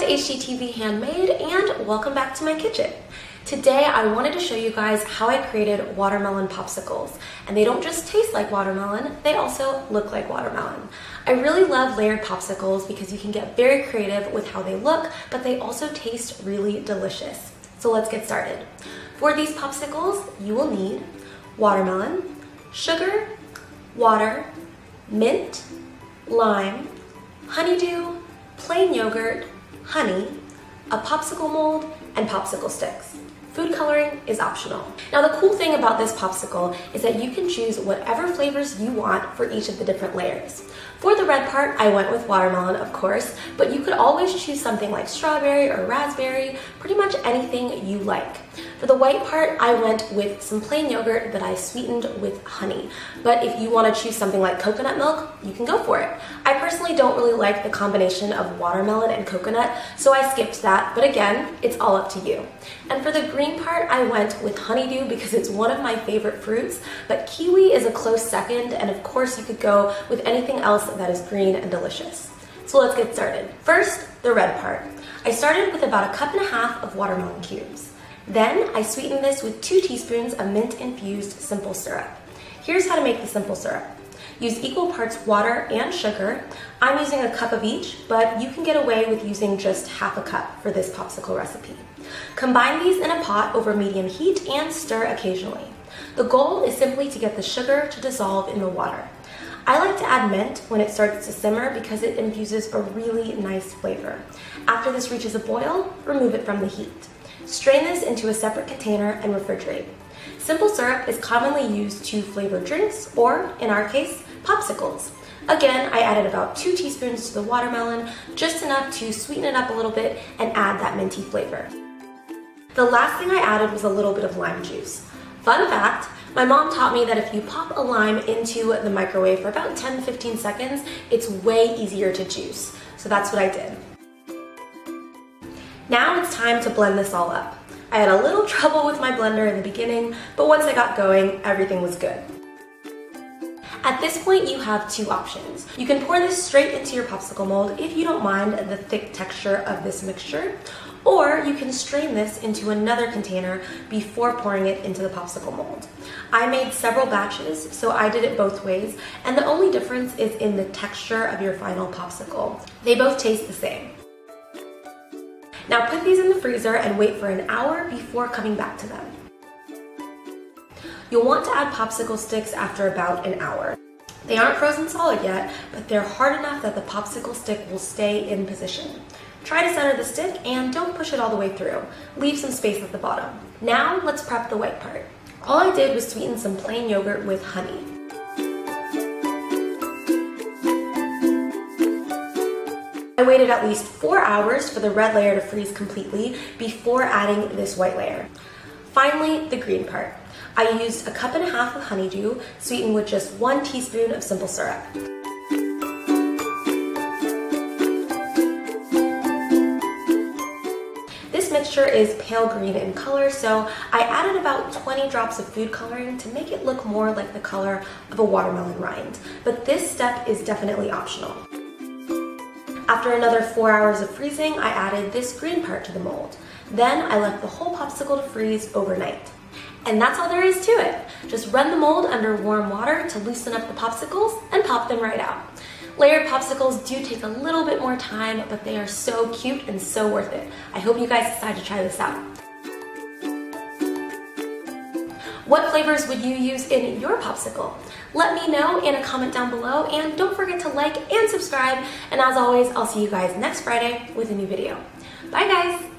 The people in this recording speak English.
HGTV Handmade and welcome back to my kitchen. Today I wanted to show you guys how I created watermelon popsicles. And they don't just taste like watermelon, they also look like watermelon. I really love layered popsicles because you can get very creative with how they look, but they also taste really delicious. So let's get started. For these popsicles, you will need watermelon, sugar, water, mint, lime, honeydew, plain yogurt, honey, a popsicle mold, and popsicle sticks. Food coloring is optional. Now the cool thing about this popsicle is that you can choose whatever flavors you want for each of the different layers. For the red part, I went with watermelon, of course, but you could always choose something like strawberry or raspberry, pretty much anything you like. For the white part, I went with some plain yogurt that I sweetened with honey. But if you want to choose something like coconut milk, you can go for it. I personally don't really like the combination of watermelon and coconut, so I skipped that, but again, it's all up to you. And for the green part, I went with honeydew because it's one of my favorite fruits, but kiwi is a close second, and of course you could go with anything else that is green and delicious. So let's get started. First, the red part. I started with about 1.5 cups of watermelon cubes. Then I sweetened this with 2 teaspoons of mint-infused simple syrup. Here's how to make the simple syrup. Use equal parts water and sugar. I'm using 1 cup of each, but you can get away with using just 1/2 cup for this popsicle recipe. Combine these in a pot over medium heat and stir occasionally. The goal is simply to get the sugar to dissolve in the water. I like to add mint when it starts to simmer because it infuses a really nice flavor. After this reaches a boil, remove it from the heat. Strain this into a separate container and refrigerate. Simple syrup is commonly used to flavor drinks, or in our case, popsicles. Again, I added about 2 teaspoons to the watermelon, just enough to sweeten it up a little bit and add that minty flavor. The last thing I added was a little bit of lime juice. Fun fact, my mom taught me that if you pop a lime into the microwave for about 10 to 15 seconds, it's way easier to juice. So that's what I did. Now it's time to blend this all up. I had a little trouble with my blender in the beginning, but once I got going, everything was good. At this point, you have 2 options. You can pour this straight into your popsicle mold if you don't mind the thick texture of this mixture, or you can strain this into another container before pouring it into the popsicle mold. I made several batches, so I did it both ways, and the only difference is in the texture of your final popsicle. They both taste the same. Now put these in the freezer and wait for 1 hour before coming back to them. You'll want to add popsicle sticks after about 1 hour. They aren't frozen solid yet, but they're hard enough that the popsicle stick will stay in position. Try to center the stick and don't push it all the way through. Leave some space at the bottom. Now let's prep the white part. All I did was sweeten some plain yogurt with honey. I waited at least 4 hours for the red layer to freeze completely before adding this white layer. Finally, the green part. I used 1.5 cups of honeydew, sweetened with just 1 teaspoon of simple syrup. This mixture is pale green in color, so I added about 20 drops of food coloring to make it look more like the color of a watermelon rind, but this step is definitely optional. After another 4 hours of freezing, I added this green part to the mold. Then I left the whole popsicle to freeze overnight. And that's all there is to it. Just run the mold under warm water to loosen up the popsicles and pop them right out. Layered popsicles do take a little bit more time, but they are so cute and so worth it. I hope you guys decide to try this out. What flavors would you use in your popsicle? Let me know in a comment down below, and don't forget to like and subscribe. And as always, I'll see you guys next Friday with a new video. Bye guys!